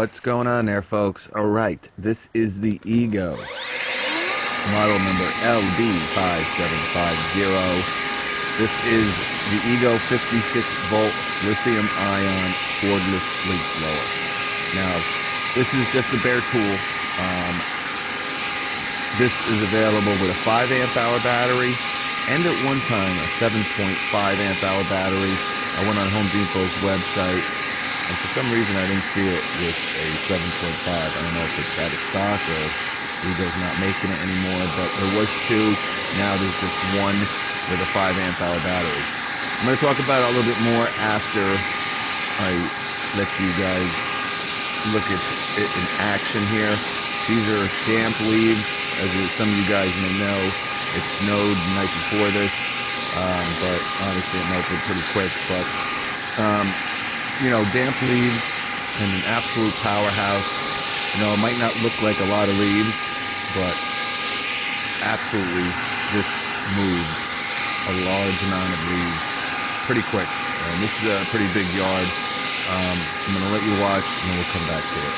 What's going on there, folks? All right, this is the Ego, model number LB5750. This is the Ego 56-volt lithium-ion cordless leaf blower. Now, this is just a bare tool. This is available with a 5 amp hour battery and at one time a 7.5 amp hour battery. I went on Home Depot's website, and for some reason I didn't see it with a 7.5. I don't know if it's out of stock or Ego's not making it anymore, but there was two. Now there's just one with a 5 amp hour battery. I'm going to talk about it a little bit more after I let you guys look at it in action here. These are damp leaves, as some of you guys may know. It snowed the night before this, but honestly it melted pretty quick. But you know, damp leaves and an absolute powerhouse. You know, it might not look like a lot of leaves, but absolutely just moves a large amount of leaves pretty quick. And this is a pretty big yard. I'm going to let you watch, and then we'll come back to it.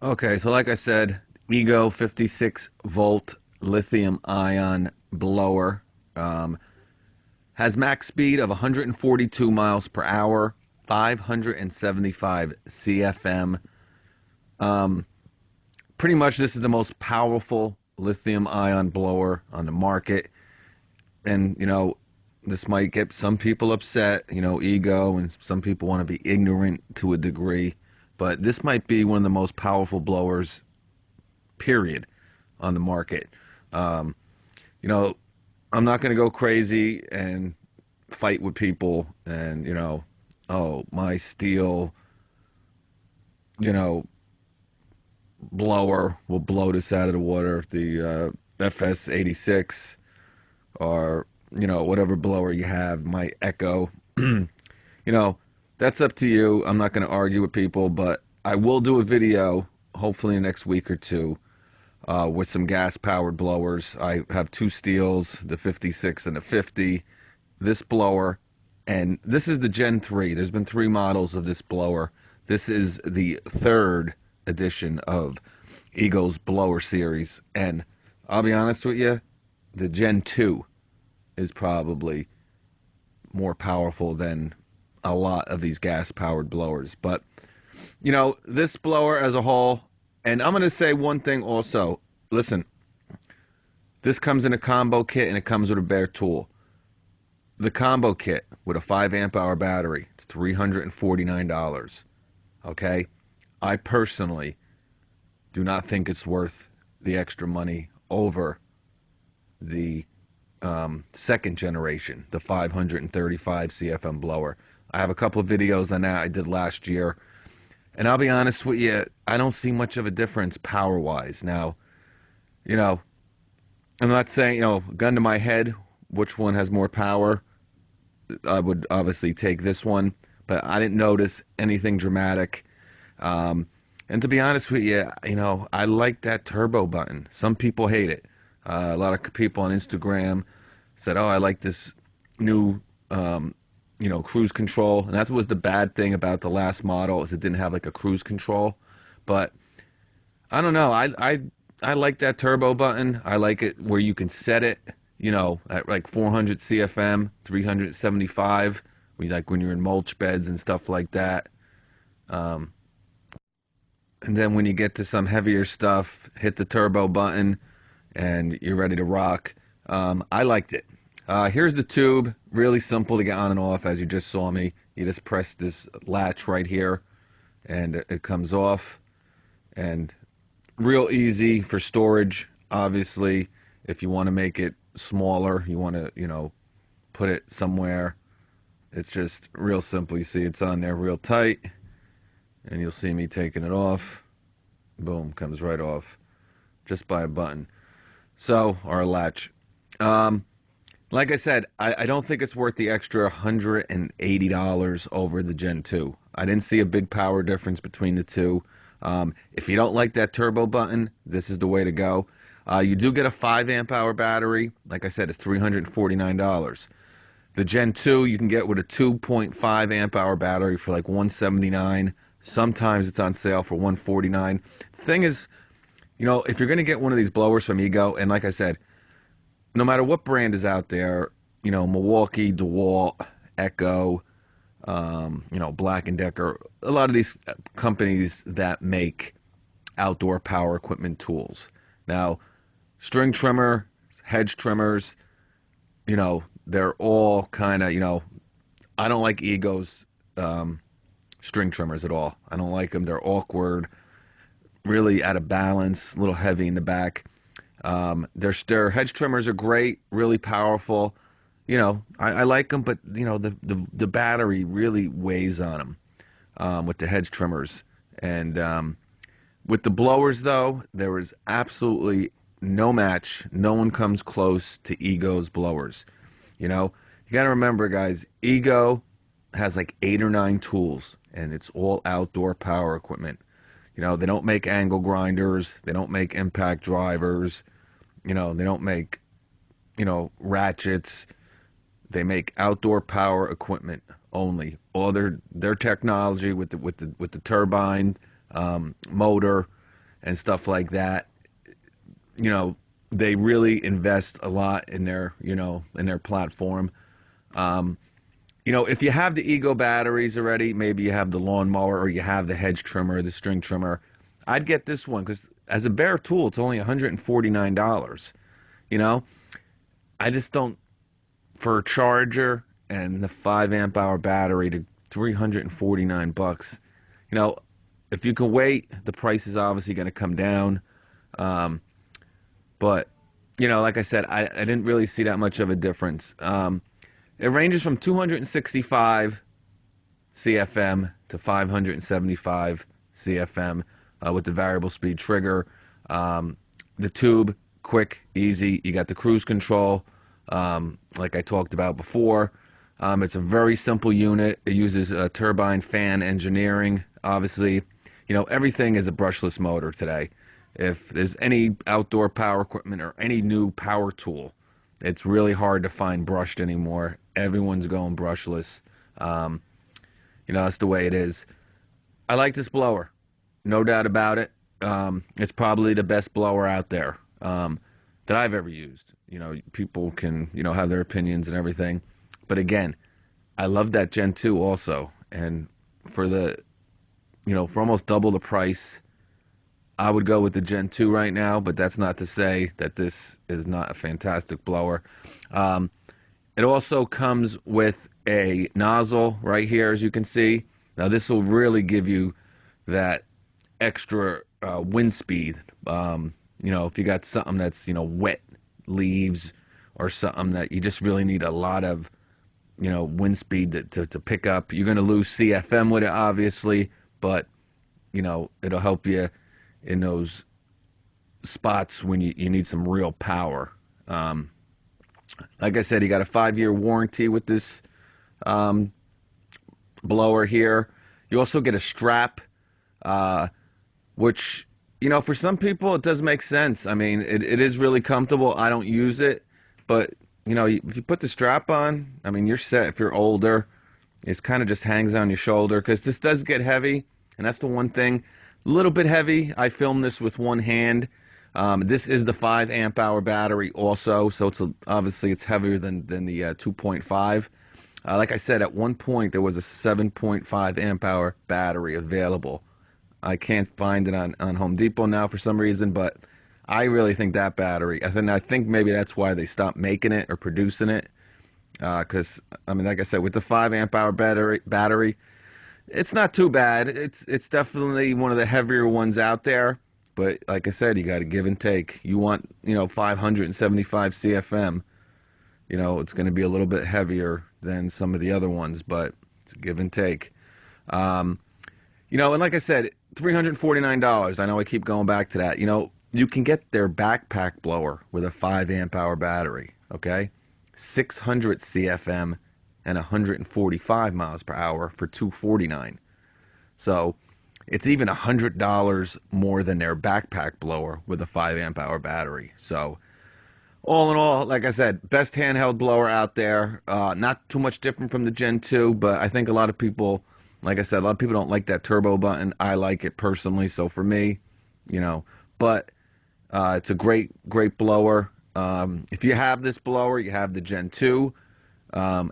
Okay, so like I said, Ego 56 volt lithium ion blower has max speed of 142 miles per hour, 575 CFM. Pretty much this is the most powerful lithium ion blower on the market. And, this might get some people upset, ego, and some people want to be ignorant to a degree. But this might be one of the most powerful blowers, period, on the market. Um, I'm not going to go crazy and fight with people and, oh, my steel, you know, blower will blow this out of the water. The FS86 or, whatever blower you have might echo. That's up to you. I'm not going to argue with people, but I will do a video, hopefully in the next week or two, with some gas-powered blowers. I have two steels, the 56 and the 50. This blower, and this is the Gen 3. There's been 3 models of this blower. This is the 3rd edition of Ego's blower series. And I'll be honest with you, the Gen 2 is probably more powerful than a lot of these gas-powered blowers. But, this blower as a whole, and I'm going to say one thing also. Listen, this comes in a combo kit and it comes with a bare tool. The combo kit with a 5 amp hour battery, it's $349. Okay? I personally do not think it's worth the extra money over the second generation, the 535 CFM blower. I have a couple of videos on that I did last year. And I'll be honest with you, I don't see much of a difference power-wise. Now, I'm not saying, gun to my head, which one has more power. I would obviously take this one, but I didn't notice anything dramatic. And to be honest with you, I like that turbo button. Some people hate it. A lot of people on Instagram said, oh, I like this new, cruise control. And that was the bad thing about the last model, is it didn't have like a cruise control. But I don't know. I like that turbo button. I like it where you can set it, at like 400 CFM, 375, when you're in mulch beds and stuff like that. And then when you get to some heavier stuff, hit the turbo button and you're ready to rock. I liked it. Here's the tube. Really simple to get on and off, as you just saw me. You just press this latch right here and it comes off. And real easy for storage. Obviously, if you want to make it smaller, you want to, put it somewhere. It's just real simple. You see it's on there real tight. And you'll see me taking it off. Boom, comes right off. Just by a button. So, or a latch. Like I said, I don't think it's worth the extra $180 over the Gen 2. I didn't see a big power difference between the two. If you don't like that turbo button, this is the way to go. You do get a 5 amp hour battery. Like I said, it's $349. The Gen 2 you can get with a 2.5 amp hour battery for like $179. Sometimes it's on sale for $149. The thing is, if you're going to get one of these blowers from Ego, and like I said, no matter what brand is out there, Milwaukee, DeWalt, Echo, Black & Decker, a lot of these companies that make outdoor power equipment tools. Now, string trimmer, hedge trimmers, they're all kind of, I don't like Ego's string trimmers at all. I don't like them. They're awkward, really out of balance, a little heavy in the back. Their hedge trimmers are great, really powerful. I like them, but the battery really weighs on them with the hedge trimmers. And with the blowers, though, there is absolutely no match. No one comes close to Ego's blowers. You got to remember, guys, Ego has like 8 or 9 tools, and it's all outdoor power equipment. They don't make angle grinders. They don't make impact drivers. They don't make, ratchets. They make outdoor power equipment only. All their technology with the turbine, motor, and stuff like that, they really invest a lot in their, in their platform. If you have the Ego batteries already, maybe you have the lawnmower or you have the hedge trimmer, the string trimmer, I'd get this one because as a bare tool, it's only $149. I just don't, for a charger and the 5 amp hour battery to 349 bucks. If you can wait, the price is obviously going to come down. But, like I said, I didn't really see that much of a difference. It ranges from 265 CFM to 575 CFM with the variable speed trigger. The tube, quick, easy. You got the cruise control, like I talked about before. It's a very simple unit. It uses turbine fan engineering. Obviously, everything is a brushless motor today. If there's any outdoor power equipment or any new power tool, it's really hard to find brushed anymore. Everyone's going brushless. That's the way it is. I like this blower, no doubt about it. It's probably the best blower out there that I've ever used. People can, have their opinions and everything. But again, I love that Gen 2 also. And for for almost double the price, I would go with the Gen 2 right now, but that's not to say that this is not a fantastic blower. It also comes with a nozzle right here, as you can see. Now, this will really give you that extra wind speed. If you got something that's, wet leaves or something that you just really need a lot of, wind speed to pick up. You're going to lose CFM with it, obviously, but, it'll help you in those spots when you need some real power. Like I said, you got a 5-year warranty with this blower here. You also get a strap, which, for some people it does make sense. I mean, it is really comfortable. I don't use it, but, if you put the strap on, I mean, you're set. If you're older, it kind of just hangs on your shoulder because this does get heavy, and that's the one thing. A little bit heavy. I filmed this with one hand. This is the 5 amp hour battery also, so obviously it's heavier than the 2.5. Like I said, at one point there was a 7.5 amp hour battery available. I can't find it on Home Depot now for some reason, but I really think that battery, I think maybe that's why they stopped making it or producing it. Because, I mean, like I said, with the 5 amp hour battery, it's not too bad. It's definitely one of the heavier ones out there. But like I said, you got to give and take. You want, 575 CFM. It's going to be a little bit heavier than some of the other ones, but it's a give and take. And like I said, $349. I know I keep going back to that. You can get their backpack blower with a 5 amp hour battery, okay? 600 CFM and 145 miles per hour for $249. So it's even $100 more than their backpack blower with a 5 amp hour battery. So all in all, like I said, best handheld blower out there. Not too much different from the Gen 2, but I think a lot of people, like I said, a lot of people don't like that turbo button. I like it personally, so for me, but it's a great blower. If you have this blower, you have the Gen 2.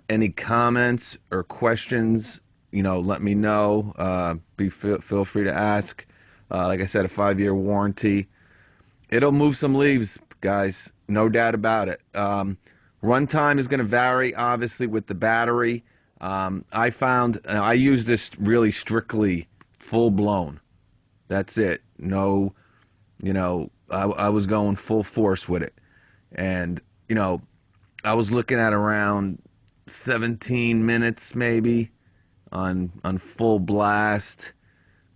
Any comments or questions, let me know. Feel free to ask. Like I said, a 5-year warranty. It'll move some leaves, guys. No doubt about it. Runtime is going to vary, obviously, with the battery. I found I use this really strictly full blown. That's it. No, I was going full force with it. And, I was looking at around 17 minutes maybe on full blast,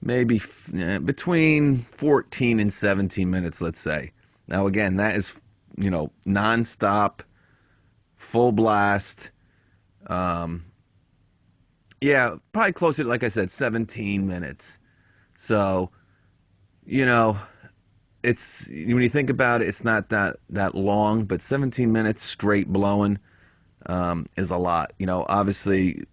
maybe between 14 and 17 minutes, let's say. Now, again, that is, nonstop, full blast. Yeah, probably closer to, like I said, 17 minutes. So, it's, when you think about it, it's not that long, but 17 minutes straight blowing is a lot. Obviously,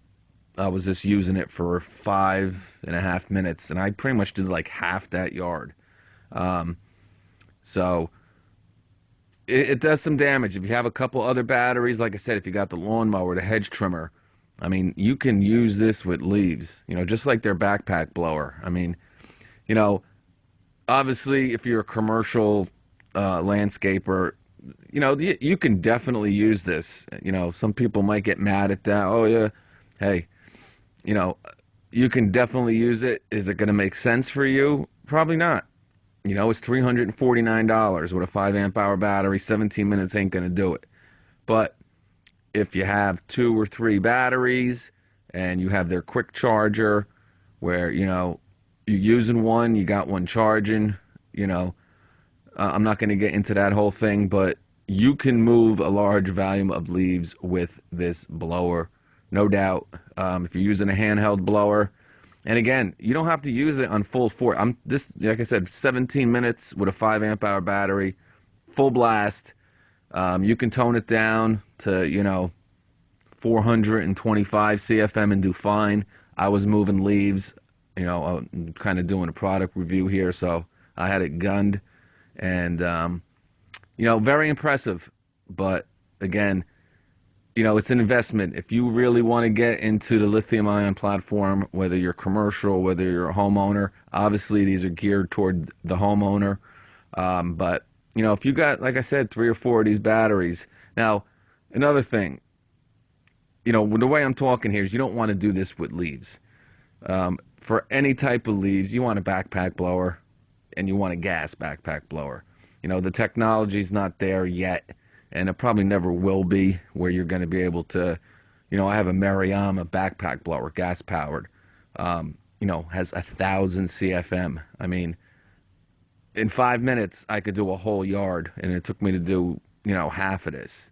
I was just using it for 5.5 minutes, and I pretty much did like half that yard. So it does some damage. If you have a couple other batteries, like I said, if you got the lawnmower, the hedge trimmer, I mean, you can use this with leaves, just like their backpack blower. I mean, you know, obviously, if you're a commercial landscaper, you can definitely use this. Some people might get mad at that. Oh, yeah. Hey, you know, you can definitely use it. Is it going to make sense for you? Probably not. It's $349 with a 5 amp hour battery. 17 minutes ain't going to do it. But if you have 2 or 3 batteries and you have their quick charger where, you're using one, you got one charging, I'm not going to get into that whole thing, but you can move a large volume of leaves with this blower, no doubt. If you're using a handheld blower, and again, you don't have to use it on full force. Like I said, 17 minutes with a 5 amp hour battery, full blast. You can tone it down to 425 CFM and do fine. I was moving leaves, I'm kind of doing a product review here, so I had it gunned, and very impressive. But again, it's an investment. If you really want to get into the lithium-ion platform, whether you're commercial, whether you're a homeowner, obviously these are geared toward the homeowner. But, if you got, like I said, 3 or 4 of these batteries. Now, another thing, the way I'm talking here is you don't want to do this with leaves. For any type of leaves, you want a backpack blower and you want a gas backpack blower. The technology's not there yet, and it probably never will be, where you're going to be able to, I have a Mariama backpack blower, gas powered, has 1,000 CFM. I mean, in 5 minutes, I could do a whole yard, and it took me to do, half of this.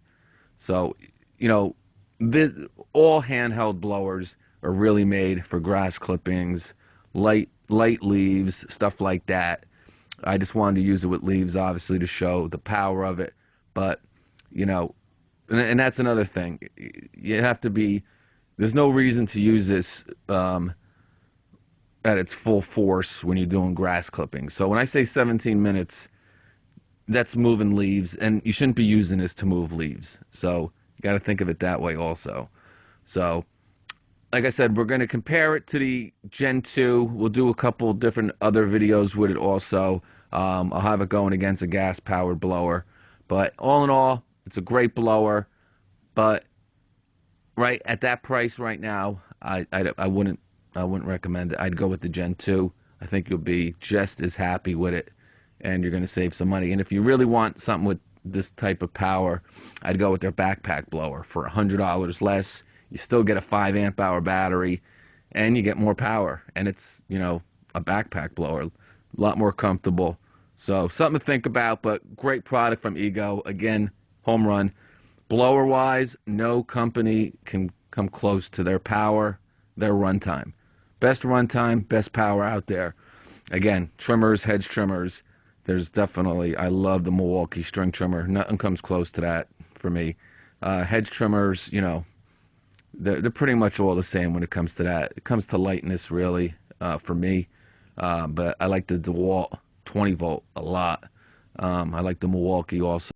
So, all handheld blowers are really made for grass clippings, light leaves, stuff like that. I just wanted to use it with leaves, obviously, to show the power of it. But, and that's another thing. You have to be, there's no reason to use this at its full force when you're doing grass clippings. So when I say 17 minutes, that's moving leaves, and you shouldn't be using this to move leaves. So you got to think of it that way also. So, like I said, we're going to compare it to the Gen 2. We'll do a couple different other videos with it also. I'll have it going against a gas-powered blower. But all in all, it's a great blower. But right at that price right now, I wouldn't recommend it. I'd go with the Gen 2. I think you'll be just as happy with it, and you're going to save some money. And if you really want something with this type of power, I'd go with their backpack blower for $100 less. You still get a 5 amp hour battery, and you get more power. And it's, a backpack blower, a lot more comfortable. So something to think about, but great product from Ego. Again, home run. Blower-wise, no company can come close to their power, their runtime. Best runtime, best power out there. Again, trimmers, hedge trimmers. There's definitely, I love the Milwaukee string trimmer. Nothing comes close to that for me. Hedge trimmers, they're pretty much all the same when it comes to that. It comes to lightness, really, for me. But I like the DeWalt 20 volt a lot. I like the Milwaukee also.